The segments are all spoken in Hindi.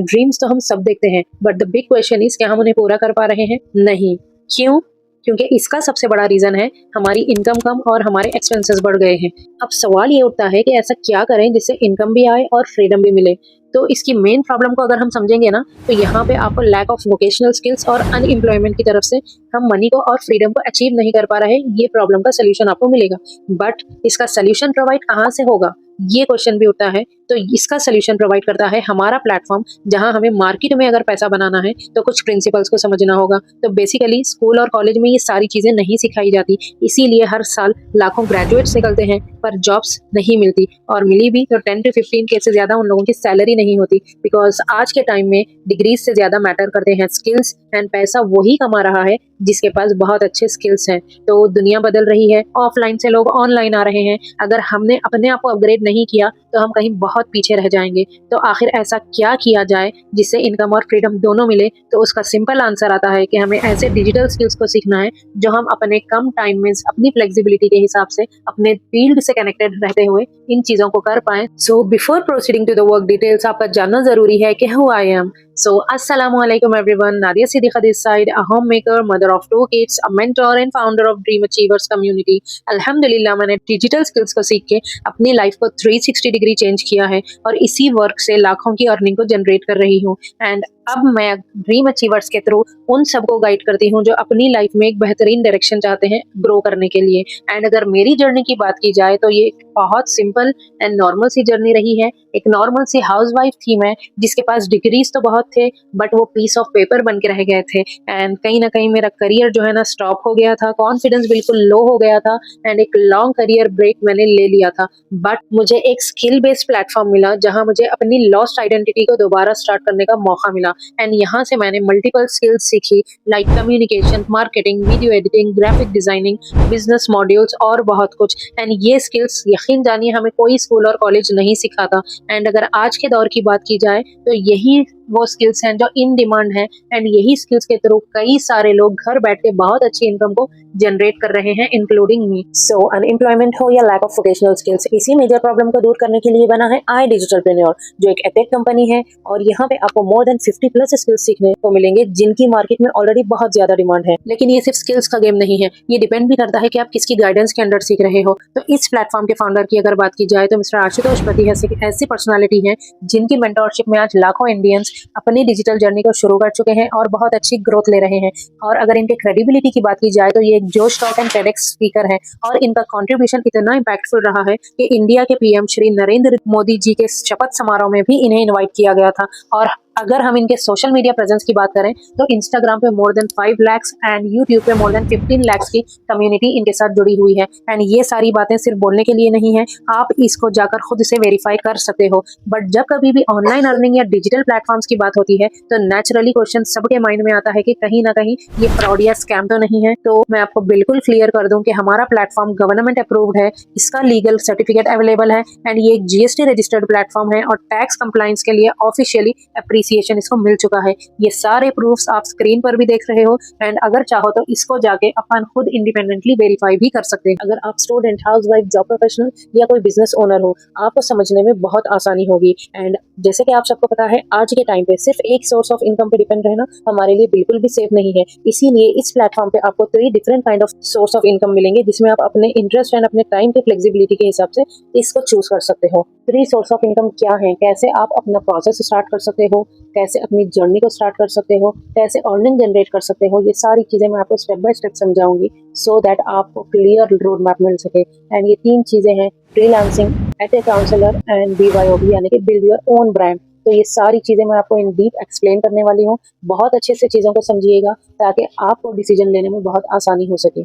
ड्रीम्स तो हम सब देखते हैं, but the big question is क्या हम उन्हें पूरा कर पा रहे हैं? नहीं। क्यों? क्योंकि इसका सबसे बड़ा रीजन है हमारी इनकम कम और हमारे एक्सपेंसेस बढ़ गए हैं। अब सवाल ये उठता है कि ऐसा क्या करें जिससे इनकम भी आए और फ्रीडम भी मिले। तो इसकी मेन प्रॉब्लम को अगर हम समझेंगे ना, तो यहाँ पे आपको लैक ऑफ वोकेशनल स्किल्स और अनएम्प्लॉयमेंट की तरफ से हम मनी को और फ्रीडम को अचीव नहीं कर पा रहे, ये प्रॉब्लम का सोल्यूशन आपको मिलेगा। बट इसका सोल्यूशन प्रोवाइड कहाँ से होगा, ये क्वेश्चन भी उठता है। तो इसका सोल्यूशन प्रोवाइड करता है हमारा प्लेटफॉर्म, जहां हमें मार्केट में अगर पैसा बनाना है तो कुछ प्रिंसिपल्स को समझना होगा। तो बेसिकली स्कूल और कॉलेज में ये सारी चीजें नहीं सिखाई जाती, इसीलिए हर साल लाखों ग्रेजुएट्स निकलते हैं पर जॉब्स नहीं मिलती, और मिली भी तो 10 to 15 के से ज्यादा उन लोगों की सैलरी नहीं होती। बिकॉज आज के टाइम में डिग्रीज से ज्यादा मैटर करते हैं स्किल्स, एंड पैसा वही कमा रहा है जिसके पास बहुत अच्छे स्किल्स हैं। तो दुनिया बदल रही है, ऑफलाइन से लोग ऑनलाइन आ रहे हैं। अगर हमने अपने आप को अपग्रेड नहीं किया तो हम कहीं बहुत पीछे रह जाएंगे। तो आखिर ऐसा क्या किया जाए जिससे इनकम और फ्रीडम दोनों मिले? तो उसका सिंपल आंसर आता है कि हमें ऐसे डिजिटल स्किल्स को सीखना है जो हम अपने कम टाइम में अपनी फ्लेक्सिबिलिटी के हिसाब से अपने फील्ड से कनेक्टेड रहते हुए इन चीजों को कर पाए। So before proceeding to the work details, आपका जानना जरूरी है कि who I am. So, Assalamualaikum everyone. Nadia Siddiqa this side, a homemaker, mother of 2 kids, a mentor and founder of Dream Achievers community. अल्हम्दुलिल्लाह मैंने डिजिटल स्किल्स को सीख के अपनी लाइफ को 360 डिग्री चेंज किया है और इसी वर्क से लाखों की अर्निंग को जनरेट कर रही हूँ। एंड अब मैं ड्रीम अचीवर्स के थ्रू उन सबको गाइड करती हूँ जो अपनी लाइफ में एक बेहतरीन डायरेक्शन चाहते हैं ग्रो करने के लिए। एंड अगर मेरी जर्नी की बात की जाए तो ये बहुत सिंपल एंड नॉर्मल सी जर्नी रही है। एक नॉर्मल सी हाउसवाइफ थी मैं, जिसके पास डिग्रीज तो बहुत थे बट वो पीस ऑफ पेपर बन के रह गए थे। एंड कहीं ना कहीं मेरा करियर जो है ना स्टॉप हो गया था, कॉन्फिडेंस बिल्कुल लो हो गया था, एंड एक लॉन्ग करियर ब्रेक मैंने ले लिया था। बट मुझे एक स्किल बेस्ड प्लेटफॉर्म मिला जहां मुझे अपनी लॉस्ट आइडेंटिटी को दोबारा स्टार्ट करने का मौका मिला। एंड यहाँ से मैंने मल्टीपल स्किल्स सीखी, like communication, marketing, video editing, graphic designing, business modules और बहुत कुछ। एंड ये स्किल्स यकीन जानिए हमें कोई स्कूल और कॉलेज नहीं सिखाता। एंड अगर आज के दौर की बात की जाए तो यही वो स्किल्स हैं जो इन डिमांड हैं, एंड यही स्किल्स के थ्रू कई सारे लोग घर बैठ के बहुत अच्छी इनकम को जनरेट कर रहे हैं, इंक्लूडिंग मी। सो अनएम्प्लॉयमेंट हो या लैक ऑफ वोकेशनल स्किल्स, इसी मेजर प्रॉब्लम को दूर करने के लिए बना है आई डिजिटलप्रेन्योर, जो एक एटेक कंपनी है। और यहाँ पे आपको मोर देन 50 प्लस स्किल्स सीखने को मिलेंगे जिनकी मार्केट में ऑलरेडी बहुत ज्यादा डिमांड है। लेकिन ये सिर्फ स्किल्स का गेम नहीं है, ये डिपेंड भी करता है कि आप किसकी गाइडेंस के अंडर सीख रहे हो। तो इस प्लेटफॉर्म के फाउंडर की अगर बात की जाए तो मिस्टर आशुतोष पति ऐसी पर्सनालिटी है जिनकी मेंटोरशिप में आज लाखों इंडियंस अपनी डिजिटल जर्नी को शुरू कर चुके हैं और बहुत अच्छी ग्रोथ ले रहे हैं। और अगर इनके क्रेडिबिलिटी की बात की जाए तो ये एक जोश टॉक एंड टेडेक्स स्पीकर है, और इनका कंट्रीब्यूशन इतना इम्पैक्टफुल रहा है कि इंडिया के पीएम श्री नरेंद्र मोदी जी के शपथ समारोह में भी इन्हें इनवाइट किया गया था। और अगर हम इनके सोशल मीडिया प्रेजेंस की बात करें तो इंस्टाग्राम पे more than 5 lakh and YouTube पे मोर देन 15 लाख की कम्युनिटी इनके साथ जुड़ी हुई है। एंड ये सारी बातें सिर्फ बोलने के लिए नहीं है, आप इसको जाकर खुद से वेरीफाई कर सकते हो। बट जब कभी भी ऑनलाइन अर्निंग या डिजिटल प्लेटफॉर्म्स की बात होती है तो नेचुरली क्वेश्चन सबके माइंड में आता है कि कहीं ना कहीं ये फ्रॉड या स्कैम तो नहीं है। तो मैं आपको बिल्कुल क्लियर कर दूं कि हमारा प्लेटफॉर्म गवर्नमेंट अप्रूव्ड है, इसका लीगल सर्टिफिकेट अवेलेबल है, एंड ये एक जीएसटी रजिस्टर्ड प्लेटफॉर्म है और टैक्स कंप्लायंस के लिए ऑफिशियली अप्रिसिएशन इसको मिल चुका है। ये सारे प्रूफ्स आप स्क्रीन पर भी देख रहे हो, एंड अगर चाहो तो इसको जाके अपन खुद इंडिपेंडेंटली वेरीफाई भी कर सकते हैं। अगर आप स्टूडेंट, हाउसवाइफ, जॉब प्रोफेशनल या कोई बिजनेस ओनर हो, आपको समझने में बहुत आसानी होगी। एंड जैसे कि आप सबको पता है आज के टाइम पे सिर्फ एक सोर्स ऑफ इनकम पे डिपेंड रहना हमारे लिए बिल्कुल भी सेफ नहीं है। इसीलिए इस प्लेटफॉर्म पे आपको 3 different kind of source of income मिलेंगे जिसमें आप अपने इंटरेस्ट एंड अपने टाइम के फ्लेक्सिबिलिटी के हिसाब से इसको चूज कर सकते हो। 3 सोर्स ऑफ इनकम क्या है, कैसे आप अपना प्रोसेस स्टार्ट कर सकते हो, कैसे अपनी जर्नी को स्टार्ट कर सकते हो, कैसे अर्निंग जनरेट कर सकते हो, ये सारी चीजें मैं आपको स्टेप बाय स्टेप समझाऊंगी सो दैट आपको क्लियर रोड मैप मिल सके। एंड ये 3 चीजें हैं, freelancing, as a counsellor and BYOB यानी कि बिल्ड योर ओन ब्रांड। तो ये सारी चीजें मैं आपको इन डीप एक्सप्लेन करने वाली हूँ। बहुत अच्छे से चीजों को समझिएगा ताकि आपको डिसीजन लेने में बहुत आसानी हो सके।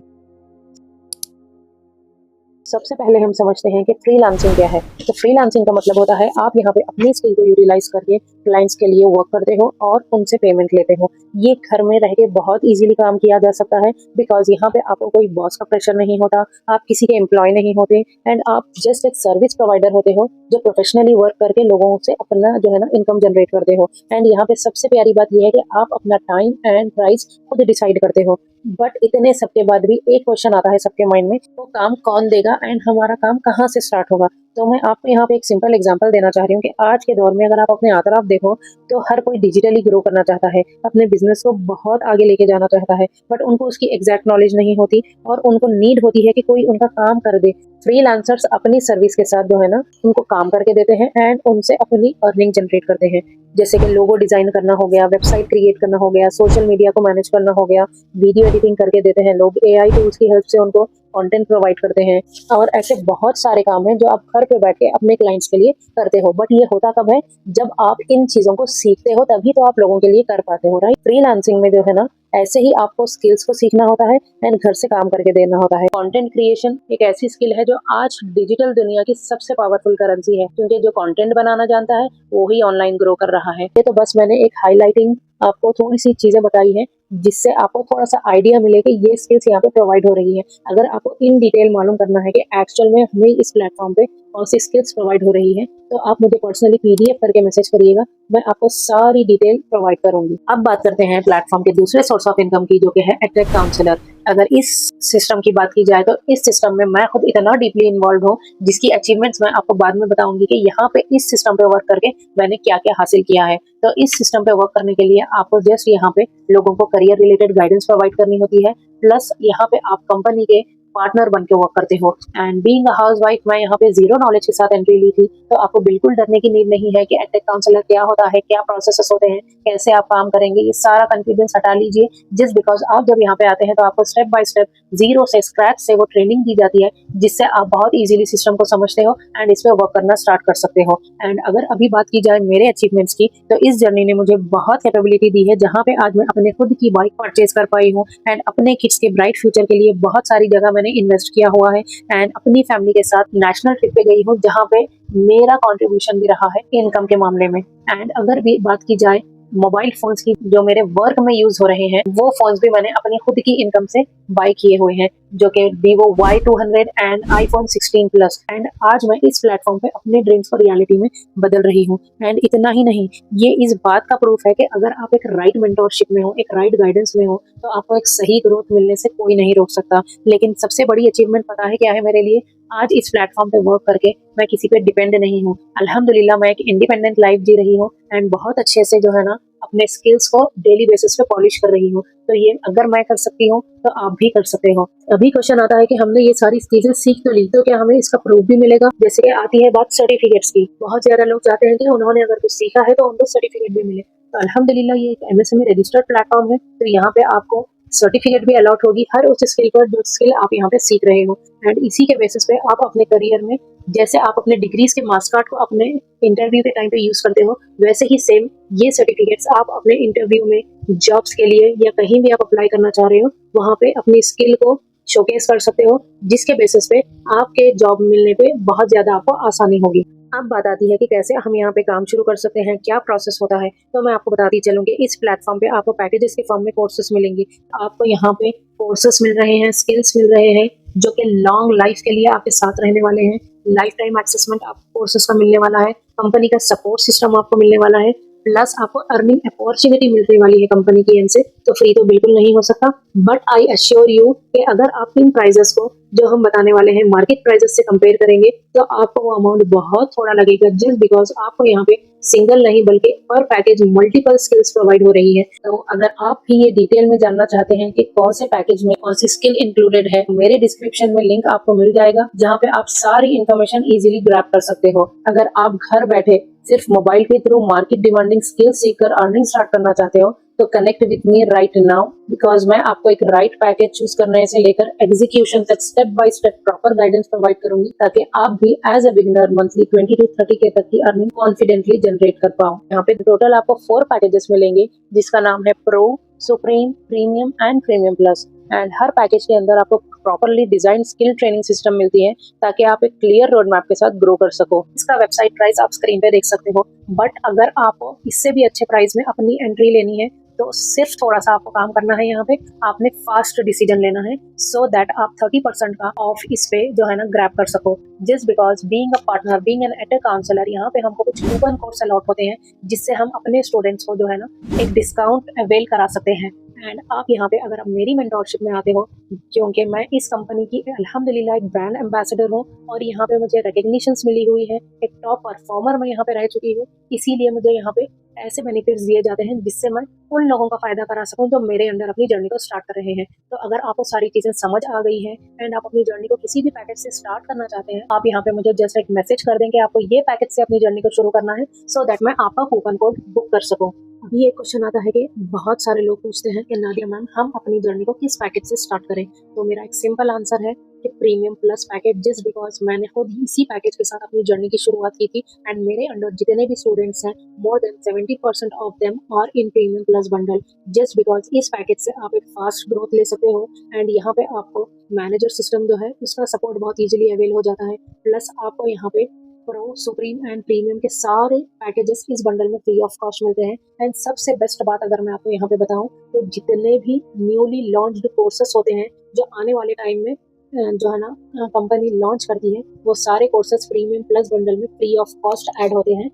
सबसे पहले हम समझते हैं कि फ्रीलांसिंग क्या है। तो फ्रीलांसिंग का मतलब होता है आप यहाँ पे अपनी स्किल को यूटिलाइज करके क्लाइंट्स के लिए वर्क करते हो और उनसे पेमेंट लेते हो। ये घर में रह के बहुत इजीली काम किया जा सकता है बिकॉज यहाँ पे आपको कोई बॉस का प्रेशर नहीं होता, आप किसी के एम्प्लॉय नहीं होते, एंड आप जस्ट एक सर्विस प्रोवाइडर होते हो जो प्रोफेशनली वर्क करके लोगों से अपना जो है ना इनकम जनरेट करते हो। एंड यहाँ पे सबसे प्यारी बात यह है कि आप अपना टाइम एंड प्राइस खुद डिसाइड करते हो। बट इतने सबके बाद भी एक क्वेश्चन आता है सबके माइंड में, वो काम कौन देगा एंड हमारा काम कहाँ से स्टार्ट होगा। तो मैं आपको यहाँ पे एक सिंपल एग्जांपल देना चाह रही हूँ कि आज के दौर में अगर आप अपने आतराफ देखो तो हर कोई डिजिटली ग्रो करना चाहता है, अपने बिजनेस को बहुत आगे लेके जाना चाहता है, बट उनको उसकी एग्जैक्ट नॉलेज नहीं होती और उनको नीड होती है कि कोई उनका काम कर दे। फ्रीलांसर्स अपनी सर्विस के साथ जो है ना उनको काम करके देते हैं एंड उनसे अपनी अर्निंग जनरेट करते हैं। जैसे कि लोगो डिजाइन करना हो गया, वेबसाइट क्रिएट करना हो गया, सोशल मीडिया को मैनेज करना हो गया, वीडियो एडिटिंग करके देते हैं लोग, एआई टूल्स की हेल्प से उनको कंटेंट प्रोवाइड करते हैं और ऐसे बहुत सारे काम हैं जो आप घर पे बैठ के अपने क्लाइंट्स के लिए करते हो। बट ये होता कब है, जब आप इन चीजों को सीखते हो तभी तो आप लोगों के लिए कर पाते हो, राइट। फ्रीलांसिंग में जो है ना ऐसे ही आपको स्किल्स को सीखना होता है एंड घर से काम करके देना होता है। कंटेंट क्रिएशन एक ऐसी स्किल है जो आज डिजिटल दुनिया की सबसे पावरफुल करेंसी है, क्योंकि जो कंटेंट बनाना जानता है वो ही ऑनलाइन ग्रो कर रहा है। ये तो बस मैंने एक हाईलाइटिंग आपको थोड़ी सी चीजें बताई है जिससे आपको थोड़ा सा आइडिया मिले कि ये स्किल्स यहाँ पे प्रोवाइड हो रही है। अगर आपको इन डिटेल मालूम करना है कि एक्चुअल में हमें इस प्लेटफॉर्म पे कौन सी स्किल्स प्रोवाइड हो रही है तो आप मुझे पर्सनली पीडीएफ करके मैसेज करिएगा, मैं आपको सारी डिटेल प्रोवाइड करूंगी। अब बात करते हैं प्लेटफॉर्म के दूसरे सोर्स ऑफ इनकम की, जो कि है एडटेक काउंसलर। अगर इस सिस्टम की बात की जाए तो इस सिस्टम में मैं खुद इतना डीपली इन्वॉल्व हूँ जिसकी अचीवमेंट्स मैं आपको बाद में बताऊंगी कि यहाँ पे इस सिस्टम पे वर्क करके मैंने क्या क्या हासिल किया है। तो इस सिस्टम पे वर्क करने के लिए आपको जस्ट यहाँ पे लोगों को करियर रिलेटेड गाइडेंस प्रोवाइड करनी होती है, प्लस यहाँ पे आप कंपनी के पार्टनर बन के वर्क करते हो। एंड बीइंग अ हाउसवाइफ मैं यहाँ पे जीरो नॉलेज के साथ एंट्री ली थी, तो आपको बिल्कुल डरने की नीड नहीं है कि एडटेक काउंसलर क्या होता है, क्या प्रोसेसेस होते हैं, कैसे आप काम करेंगे, ये सारा कंफ्यूजन हटा लीजिए। जिस बिकॉज आप जब यहाँ पे आते हैं तो आपको स्टेप बाय स्टेप जीरो से स्क्रैच से वो ट्रेनिंग दी जाती है जिससे आप बहुत इजीली सिस्टम को समझते हो एंड इस पे वर्क करना स्टार्ट कर सकते हो। एंड अगर अभी बात की जाए मेरे अचीवमेंट्स की तो इस जर्नी ने मुझे बहुत कैपेबिलिटी दी है, जहाँ पे आज मैं अपने खुद की बाइक परचेज कर पाई हूँ एंड अपने किड्स के ब्राइट फ्यूचर के लिए बहुत सारी जगह मैंने इन्वेस्ट किया हुआ है एंड अपनी फैमिली के साथ नेशनल ट्रिप पे गई हूँ जहाँ पे मेरा कंट्रीब्यूशन भी रहा है इनकम के मामले में। एंड अगर भी बात की जाए मोबाइल फोन्स की जो मेरे वर्क में यूज हो रहे हैं, वो फोन्स भी मैंने अपनी खुद की इनकम से बाय किए हुए हैं, जो कि Vivo Y200 and iPhone 16 Plus। And आज मैं इस प्लेटफॉर्म पे अपने ड्रीम्स को रियलिटी में बदल रही हूँ। एंड इतना ही नहीं, ये इस बात का प्रूफ है कि अगर आप एक राइट मेंटोरशिप में हो, एक राइट गाइडेंस में हो, तो आपको एक सही ग्रोथ मिलने से कोई नहीं रोक सकता। लेकिन सबसे बड़ी अचीवमेंट पता है क्या है मेरे लिए? आज इस प्लेटफॉर्म पे वर्क करके मैं किसी पे डिपेंड नहीं हूँ। अल्हम्दुलिल्लाह मैं एक इंडिपेंडेंट लाइफ जी रही हूँ एंड बहुत अच्छे से जो है ना अपने स्किल्स को डेली बेसिस पे पॉलिश कर रही हूँ। तो ये अगर मैं कर सकती हूँ तो आप भी कर सकते हो। अभी क्वेश्चन आता है कि हमने ये सारी चीजें सीख तो ली, तो क्या हमें इसका प्रूफ भी मिलेगा? जैसे कि आती है बात सर्टिफिकेट्स की। बहुत ज्यादा लोग चाहते हैं कि उन्होंने अगर कुछ सीखा है तो उनको सर्टिफिकेट भी मिले। तो अल्हम्दुलिल्लाह ये एक एमएसएमई रजिस्टर्ड प्लेटफॉर्म है, तो यहाँ पे आपको सर्टिफिकेट भी अलॉट होगी हर उस स्किल पर जो स्किल आप यहाँ पे सीख रहे हो। एंड इसी के बेसिस पे आप अपने करियर में जैसे आप अपने डिग्रीज के मार्क्स कार्ड को अपने इंटरव्यू के टाइम पे यूज करते हो, वैसे ही सेम ये सर्टिफिकेट्स आप अपने इंटरव्यू में, जॉब्स के लिए या कहीं भी आप अप्लाई करना चाह रहे हो वहाँ पे अपनी स्किल को शोकेस कर सकते हो, जिसके बेसिस पे आपके जॉब मिलने पे बहुत ज्यादा आपको आसानी होगी। अब बात आती है कि कैसे हम यहाँ पे काम शुरू कर सकते हैं, क्या प्रोसेस होता है। तो मैं आपको बताती चलूँ कि इस प्लेटफॉर्म पे आपको पैकेजेस के फॉर्म में कोर्सेज मिलेंगे। आपको यहाँ पे कोर्सेज मिल रहे हैं, स्किल्स मिल रहे हैं जो कि लॉन्ग लाइफ के लिए आपके साथ रहने वाले हैं। लाइफ टाइम एक्सेसमेंट आपको कोर्सेज का मिलने वाला है, कंपनी का सपोर्ट सिस्टम आपको मिलने वाला है, प्लस आपको अर्निंग अपॉर्चुनिटी मिलने वाली है कंपनी की एंड से। तो फ्री तो बिल्कुल नहीं हो सकता, बट आई अश्योर यू कि अगर आप इन प्राइजेस को जो हम बताने वाले हैं मार्केट प्राइजेस से कंपेयर करेंगे तो आपको वो अमाउंट बहुत थोड़ा लगेगा, जस्ट बिकॉज आपको यहाँ पे सिंगल नहीं बल्कि पर पैकेज मल्टीपल स्किल्स प्रोवाइड हो रही है। तो अगर आप भी ये डिटेल में जानना चाहते हैं कि कौन से पैकेज में कौन सी स्किल इंक्लूडेड है, मेरे डिस्क्रिप्शन में लिंक आपको मिल जाएगा जहाँ पे आप सारी इन्फॉर्मेशन इजीली ग्रैब कर सकते हो। अगर आप घर बैठे सिर्फ मोबाइल के थ्रू मार्केट डिमांडिंग स्किल सीखकर अर्निंग स्टार्ट करना चाहते हो तो connect with me right now, because मैं आपको एक राइट पैकेज चूज करने से लेकर एग्जीक्यूशन तक step by step proper guidance provide करूंगी ताकि आप भी as a beginner monthly 20 to 30K तक की अर्निंग कॉन्फिडेंटली जनरेट कर पाओ। यहाँ पे टोटल आपको 4 पैकेजेस मिलेंगे जिसका नाम है pro, supreme, premium and premium plus. And her package के अंदर आपको properly design skill training system मिलती है ताकि आप एक क्लियर रोड मैप के साथ ग्रो कर सको। इसका वेबसाइट प्राइस आप स्क्रीन पे देख सकते हो, बट अगर आपको इससे भी अच्छे प्राइस में अपनी एंट्री लेनी है तो सिर्फ थोड़ा सा आपको काम करना है। यहाँ पे आपने फास्ट डिसीजन लेना है सो दैट आप 30% का ऑफ इस पे जो है ना ग्रैब कर सको। Just because being a partner, being an edtech counsellor, यहाँ पे हमको कुछ कूपन कोड्स अलॉट होते हैं जिससे हम अपने स्टूडेंट्स को जो है ना एक डिस्काउंट अवेल करा सकते हैं। एंड आप यहाँ पे अगर आप मेरी मेंटोरशिप में आते हो, क्योंकि मैं इस कंपनी की अल्हम्दुलिल्लाह एक ब्रांड एम्बेसडर हूँ और यहाँ पे मुझे रिकग्निशंस मिली हुई है, एक टॉप परफॉर्मर मैं यहाँ पे रह चुकी हूँ, इसीलिए मुझे यहाँ पे ऐसे बेनिफिट्स दिए जाते हैं जिससे मैं उन लोगों का फायदा करा सकूं जो मेरे अंडर अपनी जर्नी को स्टार्ट कर रहे हैं। तो अगर आपको सारी चीजें समझ आ गई हैं एंड आप अपनी जर्नी को किसी भी पैकेज से स्टार्ट करना चाहते हैं, आप यहाँ पे मुझे जस्ट एक मैसेज कर दें कि आपको ये पैकेज से अपनी जर्नी को शुरू करना है, सो दैट मैं आपका कूपन कोड बुक कर सकूं। अभी एक क्वेश्चन आता है कि बहुत सारे लोग पूछते हैं कि नादिया मैम हम अपनी जर्नी को किस पैकेज से स्टार्ट करें। तो मेरा एक सिंपल आंसर है कि premium plus package, just because मैंने खुद इसी पैकेज के साथ अपनी जर्नी की शुरुआत की थी एंड मेरे अंडर जितने भी स्टूडेंट्स हैं more than 70% of them are in premium plus bundle, just because इस पैकेज से आप एक फास्ट ग्रोथ ले सकते हो एंड यहाँ पे आपको मैनेजर सिस्टम जो है उसका सपोर्ट बहुत इजीली अवेल हो जाता है, प्लस आपको यहाँ पे प्रो, सुप्रीम एंड प्रीमियम के सारे पैकेजेस इस बंडल में फ्री ऑफ कॉस्ट मिलते हैं। एंड सबसे बेस्ट बात अगर मैं आपको यहाँ पे बताऊं तो जितने भी न्यूली लॉन्च्ड कोर्सेस होते हैं जो आने वाले टाइम में जो है ना कंपनी लॉन्च करती है, वो सारे कोर्सेज प्रीमियम प्लस बंडल में फ्री ऑफ कॉस्ट ऐड होते हैं,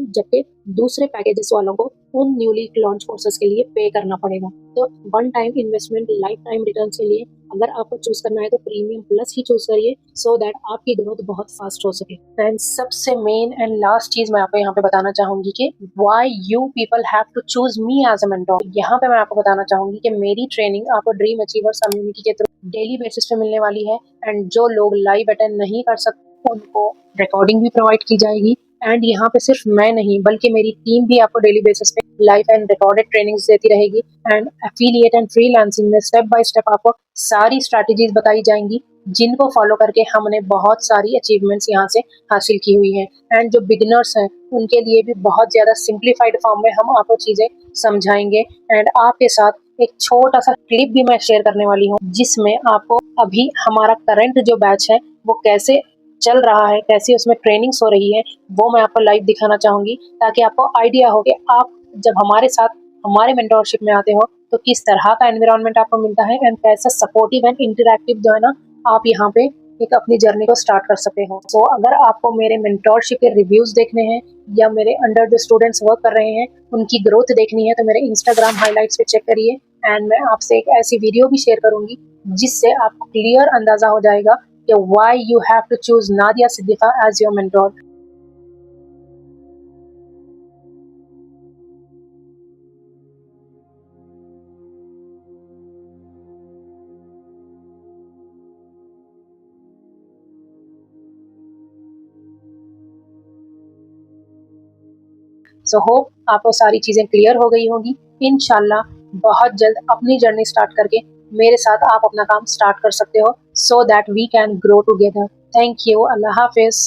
जबकि दूसरे पैकेजेस वालों को उन न्यूली लॉन्च कोर्सेज के लिए पे करना पड़ेगा। तो one time investment life time return के लिए अगर आपको चूज करना है तो प्रीमियम प्लस ही चूज करिए, सो दैट आपकी ग्रोथ बहुत फास्ट हो सके। एंड सबसे मेन एंड लास्ट चीज मैं आपको यहाँ पे बताना चाहूंगी कि why you people have to choose me as a mentor. यहाँ पे मैं आपको बताना चाहूंगी कि मेरी ट्रेनिंग आपको ड्रीम अचीवर्स कम्युनिटी के थ्रू डेली बेसिस पे मिलने वाली है एंड जो लोग लाइव अटेंड नहीं कर सकते उनको रिकॉर्डिंग भी प्रोवाइड की जाएगी। एंड यहाँ पे सिर्फ मैं नहीं बल्कि मेरी टीम भी आपको डेली बेसिस पे लाइव एंड रिकॉर्डेड ट्रेनिंग्स देती रहेगी एंड एफिलिएट एंड फ्रीलांसिंग में स्टेप बाय स्टेप आपको सारी स्ट्रैटेजीज बताई जाएंगी जिनको फॉलो करके हमने बहुत सारी अचीवमेंट्स यहाँ से हासिल की हुई हैं। एंड जो बिगिनर्स हैं उनके लिए भी बहुत ज़्यादा सिंप्लीफाइड फॉर्म में हम आपको चीज़ें समझाएंगे एंड आपके साथ एक छोटा सा क्लिप भी मैं शेयर करने वाली हूँ जिसमें आपको अभी हमारा करंट जो बैच है वो कैसे चल रहा है, कैसी उसमें ट्रेनिंग्स हो रही है, वो मैं आपको लाइव दिखाना चाहूंगी ताकि आपको आइडिया हो कि आप जब हमारे साथ हमारे मेंटोरशिप में आते हो तो किस तरह का एनवायरनमेंट आपको मिलता है एंड कैसा सपोर्टिव एंड इंटरैक्टिव जो है ना आप यहाँ पे एक अपनी जर्नी को स्टार्ट कर सकते हो। सो अगर आपको मेरे मेंटोरशिप के रिव्यूज देखने हैं या मेरे अंडर जो स्टूडेंट्स वर्क कर रहे हैं उनकी ग्रोथ देखनी है तो मेरे इंस्टाग्राम हाईलाइट्स पे चेक करिए एंड मैं आपसे एक ऐसी वीडियो भी शेयर करूंगी जिससे आपको क्लियर अंदाजा हो जाएगा कि why you have to choose Nadia Siddiqa as your mentor. So hope आपको सारी चीजें क्लियर हो गई होंगी। इंशाल्लाह बहुत जल्द अपनी जर्नी स्टार्ट करके मेरे साथ आप अपना काम स्टार्ट कर सकते हो, so that we can grow together. Thank you, अल्लाह हाफिज।